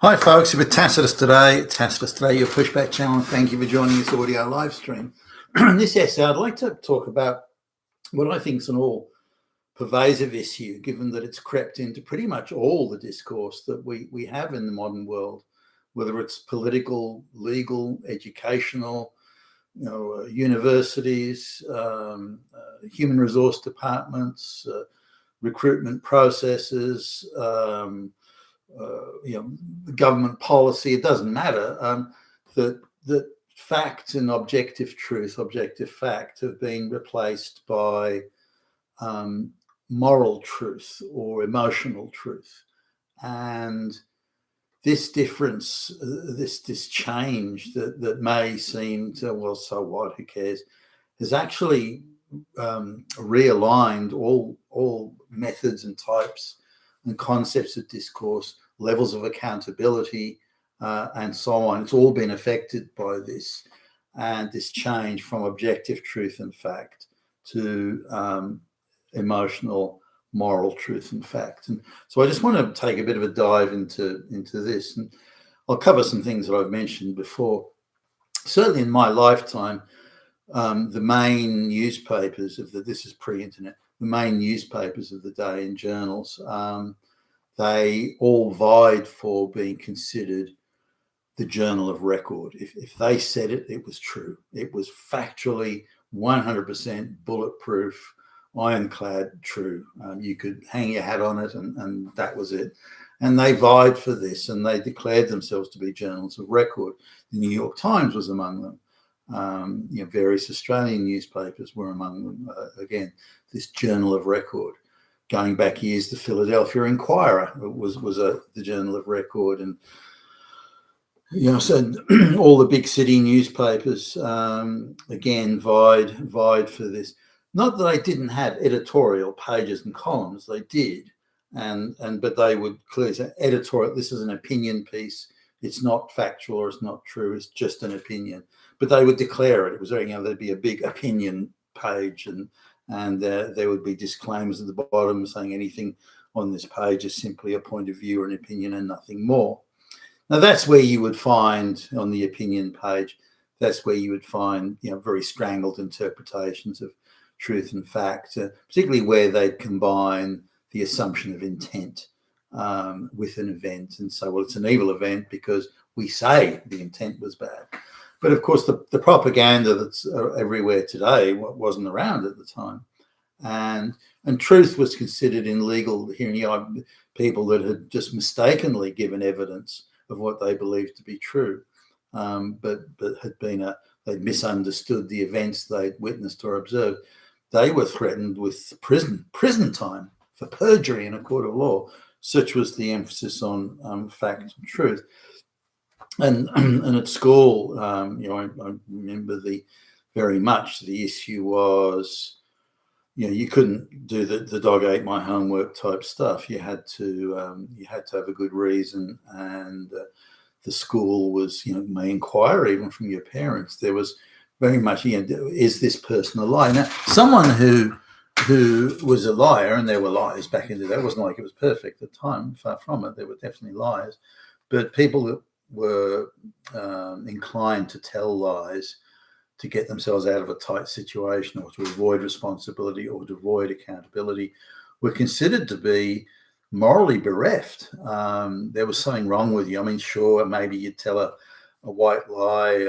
Hi folks, with Tacitus today, your pushback channel. Thank you for joining this audio live stream. In this essay, I'd like to talk about what I think is an all pervasive issue, given that it's crept into pretty much all the discourse that we have in the modern world, whether it's political, legal, educational, universities, human resource departments, recruitment processes, government policy. It doesn't matter. That fact and objective truth, objective fact, have been replaced by moral truth or emotional truth, and this difference, this change that may seem to, well, so what? Who cares? Has actually realigned all methods and types and concepts of discourse, levels of accountability, and so on. It's all been affected by this, and this change from objective truth and fact to emotional, moral truth and fact. And so I just want to take a bit of a dive into this, and I'll cover some things that I've mentioned before. Certainly in my lifetime, the main newspapers this is pre-internet, the main newspapers of the day and journals, they all vied for being considered the journal of record. If they said it, it was true. It was factually 100% bulletproof, ironclad true. You could hang your hat on it, and that was it. And they vied for this, and they declared themselves to be journals of record. The New York Times was among them. Various Australian newspapers were among them. Again, this journal of record. Going back years, the Philadelphia Inquirer was the journal of record, and so all the big city newspapers again vied for this. Not that they didn't have editorial pages and columns; they did, but they would clearly say editorial. This is an opinion piece. It's not factual or it's not true. It's just an opinion. But they would declare it. It was there'd be a big opinion page, and there would be disclaimers at the bottom saying anything on this page is simply a point of view or an opinion and nothing more. Now that's where you would find on the opinion page, that's where you would find very strangled interpretations of truth and fact, particularly where they'd combine the assumption of intent with an event and say, well, it's an evil event because we say the intent was bad. But of course, the propaganda that's everywhere today wasn't around at the time, and truth was considered in legal hearing people that had just mistakenly given evidence of what they believed to be true, but they'd misunderstood the events they'd witnessed or observed. They were threatened with prison time for perjury in a court of law. Such was the emphasis on fact and truth. And at school, I remember very much the issue was, you couldn't do the dog ate my homework type stuff. You had to have a good reason, and the school was, may inquire even from your parents. There was very much, is this person a liar? Now, someone who was a liar, and there were liars back in the day. It wasn't like it was perfect at the time. Far from it. There were definitely liars, but people that were inclined to tell lies to get themselves out of a tight situation or to avoid responsibility or to avoid accountability were considered to be morally bereft. There was something wrong with you. I mean, sure, maybe you'd tell a white lie,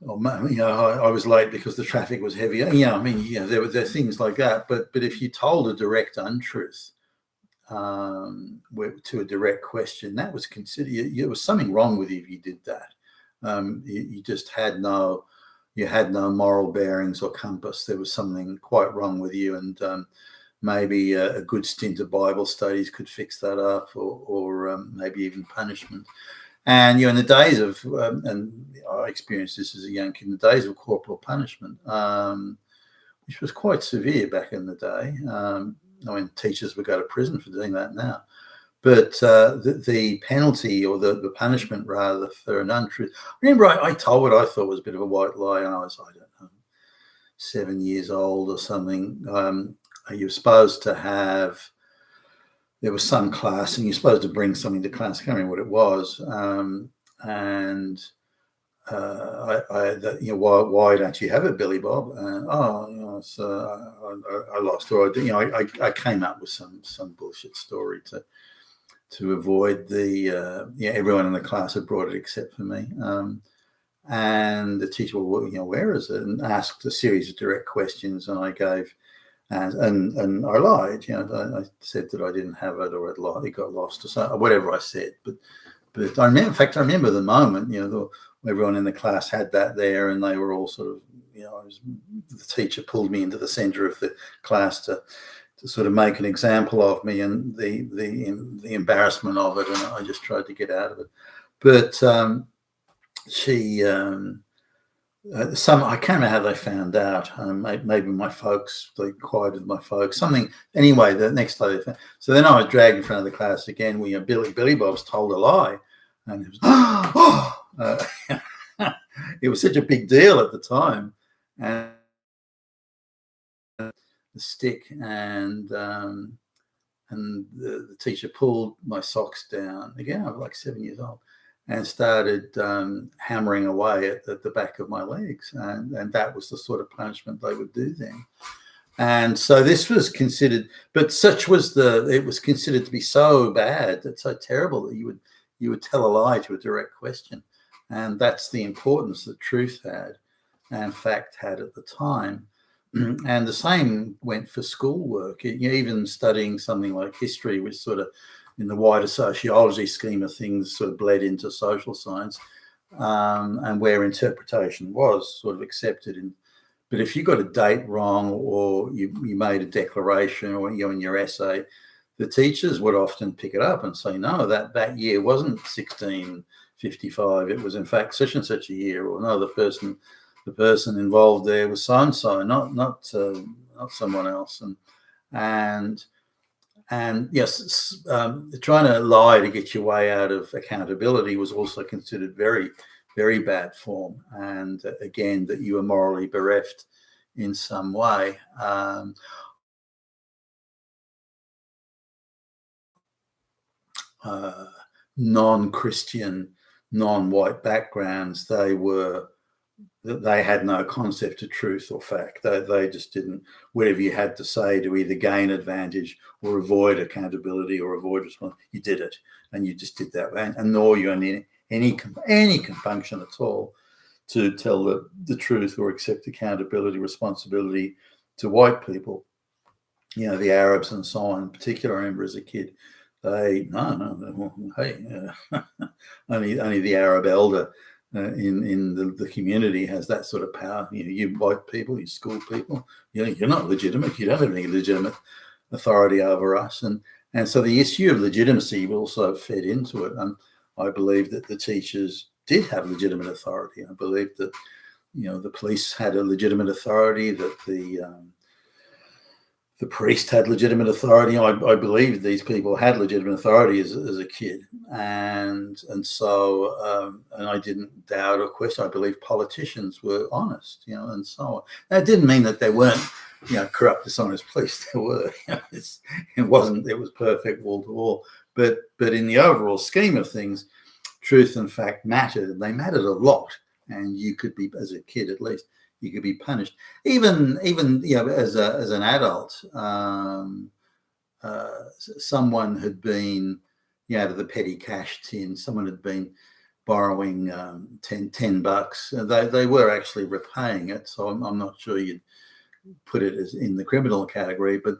I was late because the traffic was heavy. There were things like that. But if you told a direct untruth to a direct question, that was considered. There was something wrong with you if you did that. You just had no moral bearings or compass. There was something quite wrong with you, and maybe a good stint of Bible studies could fix that up, or maybe even punishment. And in the days of, and I experienced this as a young kid, in the days of corporal punishment, which was quite severe back in the day. Teachers would go to prison for doing that now. But the penalty or the punishment, rather, for an untruth. Remember, I told what I thought was a bit of a white lie, and I was, 7 years old or something. You're supposed to have there was some class, and you're supposed to bring something to class. I can't remember what it was, and why don't you have it, Billy Bob? I lost, or I came up with some bullshit story to avoid the everyone in the class had brought it except for me. And the teacher, where is it? And asked a series of direct questions, and I gave, and I lied. I said that I didn't have it, or it got lost, or so, whatever I said. But I remember, in fact, I remember the moment. Everyone in the class had that there, and they were all sort of, the teacher pulled me into the center of the class to sort of make an example of me, and the embarrassment of it, and I just tried to get out of it. But she, I can't remember how they found out. Maybe my folks, they quieted my folks, something. Anyway, the next day, so then I was dragged in front of the class again. Billy Bob's told a lie, and it was, it was such a big deal at the time, and the stick, and the teacher pulled my socks down again. I was like 7 years old, and started hammering away at the back of my legs, and that was the sort of punishment they would do then. And so this was considered, but it was considered to be so bad, that's so terrible, that you would tell a lie to a direct question. And that's the importance that truth had and fact had at the time. And the same went for schoolwork. Even studying something like history, which sort of, in the wider sociology scheme of things, sort of bled into social science, and where interpretation was sort of accepted. But if you got a date wrong, or you made a declaration, or in your essay, the teachers would often pick it up and say, no, that year wasn't 1655. It was in fact such and such a year, or no, the person involved there was so and so, not someone else. And yes, trying to lie to get your way out of accountability was also considered very, very bad form. And again, that you were morally bereft in some way. Non-Christian, non-white backgrounds, they had no concept of truth or fact. They just didn't, whatever you had to say to either gain advantage or avoid accountability or avoid responsibility, you did it, and you just did that, and nor you had any compunction at all to tell the truth or accept accountability, responsibility to white people. The Arabs and so on in particular. I remember as a kid, only the Arab elder in the community has that sort of power. You white people, you school people, you're not legitimate. You don't have any legitimate authority over us. And so the issue of legitimacy also fed into it. And I believe that the teachers did have legitimate authority. I believe that the police had a legitimate authority, that the priest had legitimate authority. I believe these people had legitimate authority as a kid, and so and I didn't doubt or question. I believe politicians were honest, and so on. That didn't mean that there weren't, corrupt, dishonest police. There were. It was perfect wall to wall, but in the overall scheme of things, truth and fact mattered, and they mattered a lot. And you could be, as a kid at least, you could be punished. Even as an adult, someone had been, out of the petty cash tin, someone had been borrowing $10. They were actually repaying it, so I'm not sure you'd put it as in the criminal category, but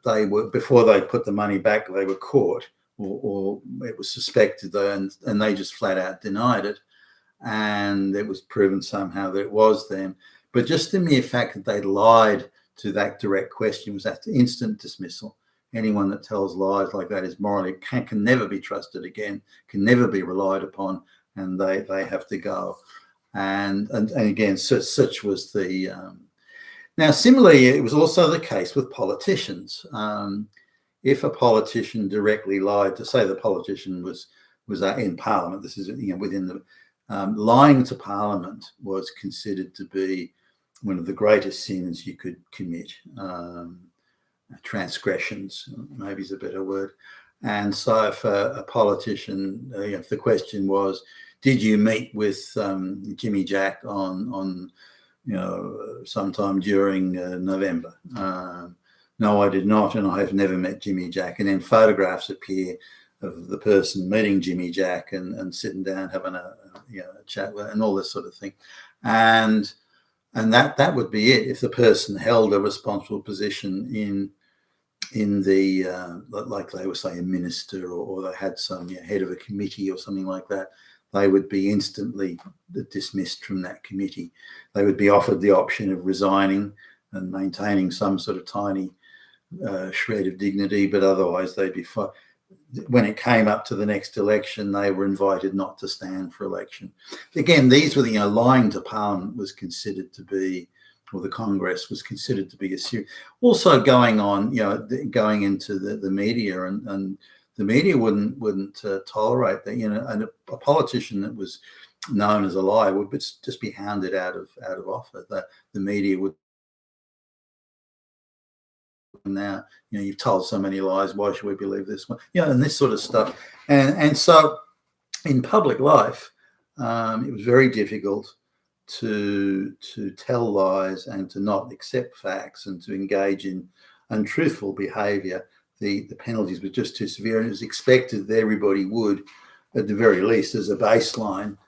they were, before they put the money back, they were caught, or it was suspected, and they just flat out denied it. And it was proven somehow that it was them. But just the mere fact that they lied to that direct question was that instant dismissal. Anyone that tells lies like that is morally can never be trusted again, can never be relied upon, and they have to go. And again, such was the. Now, similarly, it was also the case with politicians. If a politician directly lied, to say the politician was in Parliament, this is within the. Lying to Parliament was considered to be one of the greatest sins you could commit. transgressions, maybe is a better word. And so if a politician, if the question was, did you meet with Jimmy Jack on sometime during November? No, I did not, and I have never met Jimmy Jack. And then photographs appear of the person meeting Jimmy Jack and sitting down having a chat with, and all this sort of thing, and that would be it if the person held a responsible position in the like they were, say, a minister, or they had some head of a committee or something like that. They would be instantly dismissed from that committee. They would be offered the option of resigning and maintaining some sort of tiny shred of dignity, but otherwise they'd be fired. When it came up to the next election, they were invited not to stand for election. Again, these were lying to Parliament was considered to be, or the Congress was considered to be a serious. Also going on, going into the media, and the media wouldn't tolerate that. And a politician that was known as a liar would just be hounded out of office. The media would. Now, you've told so many lies, why should we believe this one? And this sort of stuff. And so in public life, it was very difficult to tell lies and to not accept facts and to engage in untruthful behaviour. The penalties were just too severe, and it was expected that everybody would, at the very least, as a baseline,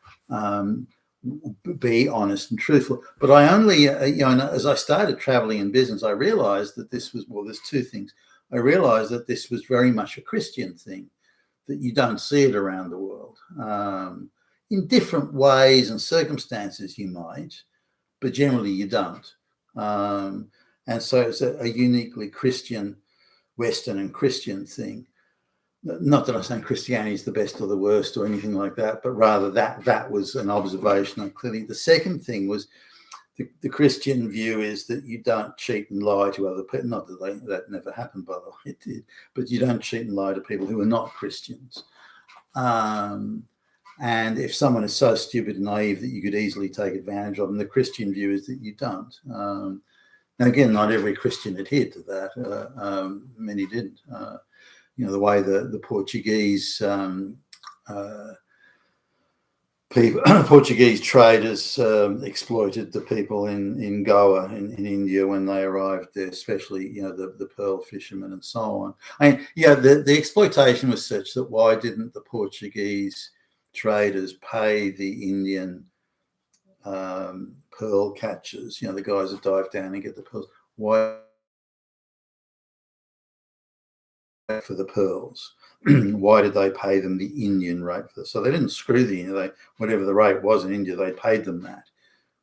be honest and truthful. But I only, as I started traveling in business, I realized that this was, there's two things. I realized that this was very much a Christian thing, that you don't see it around the world. In different ways and circumstances you might, but generally you don't. And so it's a uniquely Christian, Western and Christian thing. Not that I'm saying Christianity is the best or the worst or anything like that, but rather that was an observation. And clearly the second thing was the Christian view is that you don't cheat and lie to other people. Not that that never happened, by the way, it did, but you don't cheat and lie to people who are not Christians. And if someone is so stupid and naive that you could easily take advantage of them, the Christian view is that you don't. Now, again, not every Christian adhered to that. Many didn't. The way the Portuguese Portuguese traders exploited the people in Goa in India when they arrived there, especially the pearl fishermen and so on. The exploitation was such that why didn't the Portuguese traders pay the Indian pearl catchers, the guys that dive down and get the pearls, why for the pearls? Why did they pay them the Indian rate for this? So they didn't screw whatever the rate was in India, they paid them that.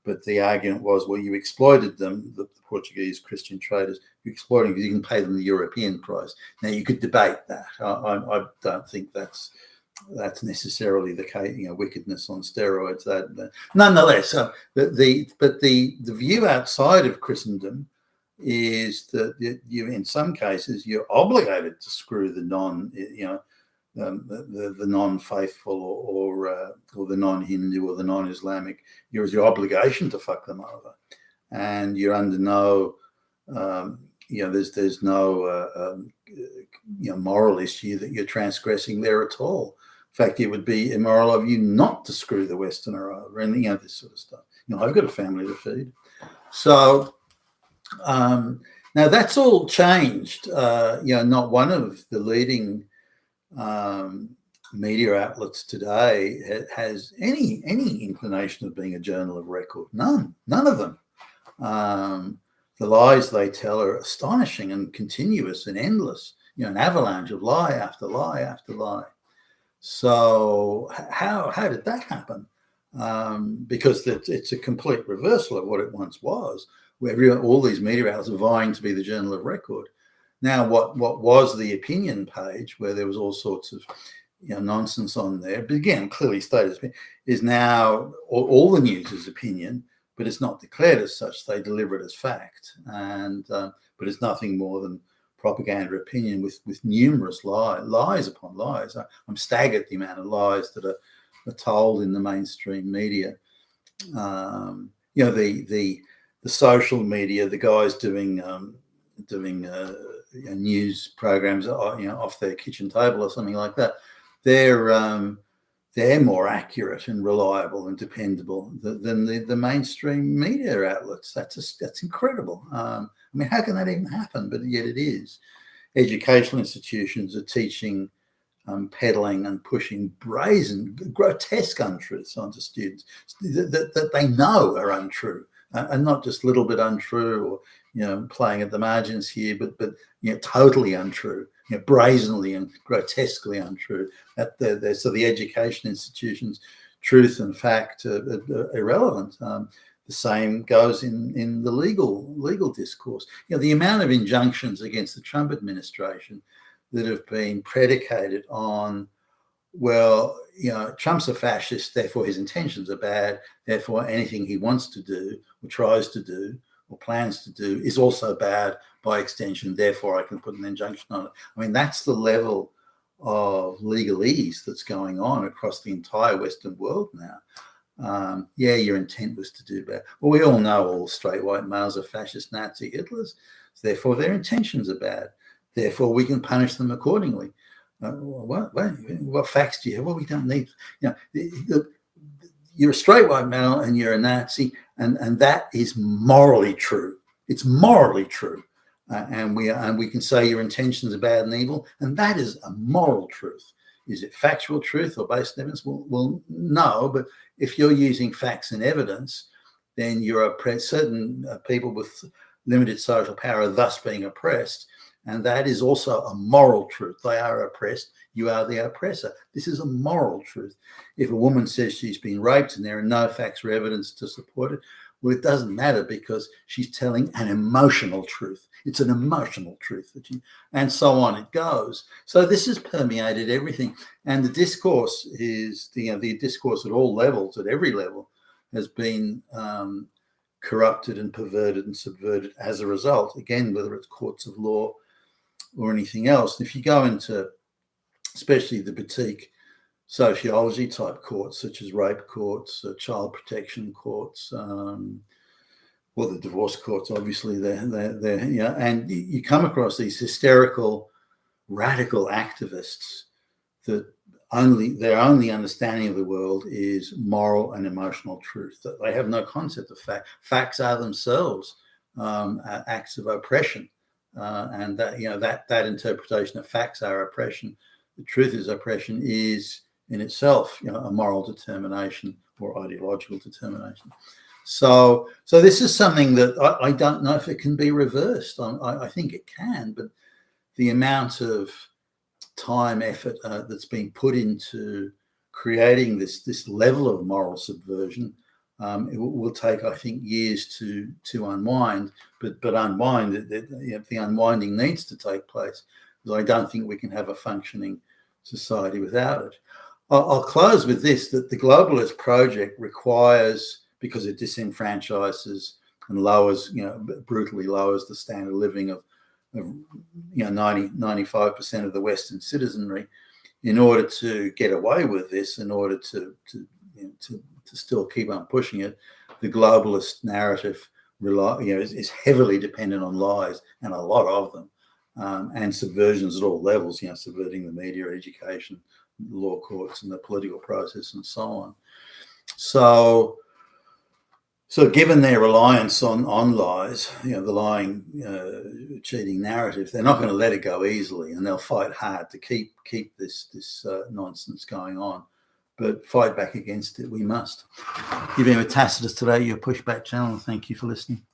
But the argument was, well, you exploited them, the Portuguese Christian traders, you exploited them because you can pay them the European price. Now you could debate that. I don't think that's necessarily the case. Wickedness on steroids. That nonetheless, the view outside of Christendom is that you, in some cases, you're obligated to screw the the non-faithful or the non-Hindu or the non-Islamic. It's your obligation to fuck them over, and you're under no there's no moral issue that you're transgressing there at all. In fact, it would be immoral of you not to screw the Westerner over, and this sort of stuff. I've got a family to feed, so. Now that's all changed. Not one of the leading media outlets today has any inclination of being a journal of record. None of them. The lies they tell are astonishing and continuous and endless. An avalanche of lie after lie after lie. So how did that happen? Because it's a complete reversal of what it once was, where all these media outlets are vying to be the journal of record. Now, what was the opinion page, where there was all sorts of nonsense on there, but again, clearly stated, is now all the news is opinion, but it's not declared as such. They deliver it as fact, and but it's nothing more than propaganda opinion with numerous lies upon lies. I'm staggered at the amount of lies that are told in the mainstream media. The social media, the guys doing news programs, off their kitchen table or something like that, they're more accurate and reliable and dependable than the mainstream media outlets. That's incredible. I mean, how can that even happen? But yet it is. Educational institutions are teaching, peddling and pushing brazen, grotesque untruths onto students that they know are untrue, and not just a little bit untrue or playing at the margins here, but totally untrue, brazenly and grotesquely untrue. So the education institutions, truth and fact are irrelevant. The same goes in the legal discourse. The amount of injunctions against the Trump administration that have been predicated on, well, Trump's a fascist, therefore his intentions are bad, therefore anything he wants to do or tries to do or plans to do is also bad by extension, therefore I can put an injunction on it. I mean, that's the level of legalese that's going on across the entire Western world now. Your intent was to do bad. Well, we all know all straight white males are fascist Nazi Hitlers, therefore their intentions are bad. Therefore, we can punish them accordingly. What facts do you have? Well, we don't need. You're a straight white male and you're a Nazi, and that is morally true. It's morally true, and we can say your intentions are bad and evil, and that is a moral truth. Is it factual truth or based on evidence? Well, no. But if you're using facts and evidence, then you're certain people with limited social power are thus being oppressed. And that is also a moral truth. They are oppressed. You are the oppressor. This is a moral truth. If a woman says she's been raped and there are no facts or evidence to support it, well, it doesn't matter because she's telling an emotional truth. It's an emotional truth. And so on it goes. So this has permeated everything. And the discourse is, the discourse at all levels, at every level, has been corrupted and perverted and subverted as a result. Again, whether it's courts of law or anything else. If you go into especially the boutique sociology type courts, such as rape courts, child protection courts, the divorce courts, obviously, they're and you come across these hysterical, radical activists that their only understanding of the world is moral and emotional truth. That they have no concept of fact. Facts are themselves acts of oppression. And that interpretation of facts are oppression. The truth is oppression is in itself, a moral determination or ideological determination. So this is something that I don't know if it can be reversed. I think it can, but the amount of time, effort that's been put into creating this level of moral subversion, it will take, I think, years to unwind. But unwind, the unwinding needs to take place, because I don't think we can have a functioning society without it. I'll close with this: that the globalist project requires, because it disenfranchises and brutally lowers the standard of living of 95% of the Western citizenry, in order to get away with this, in order to still keep on pushing it, the globalist narrative is heavily dependent on lies, and a lot of them, and subversions at all levels, subverting the media, education, law courts, and the political process, and so on. So given their reliance on lies, the lying, cheating narrative, they're not going to let it go easily, and they'll fight hard to keep this nonsense going on. But fight back against it we must. You've been with Tacitus today, your Pushback channel. Thank you for listening.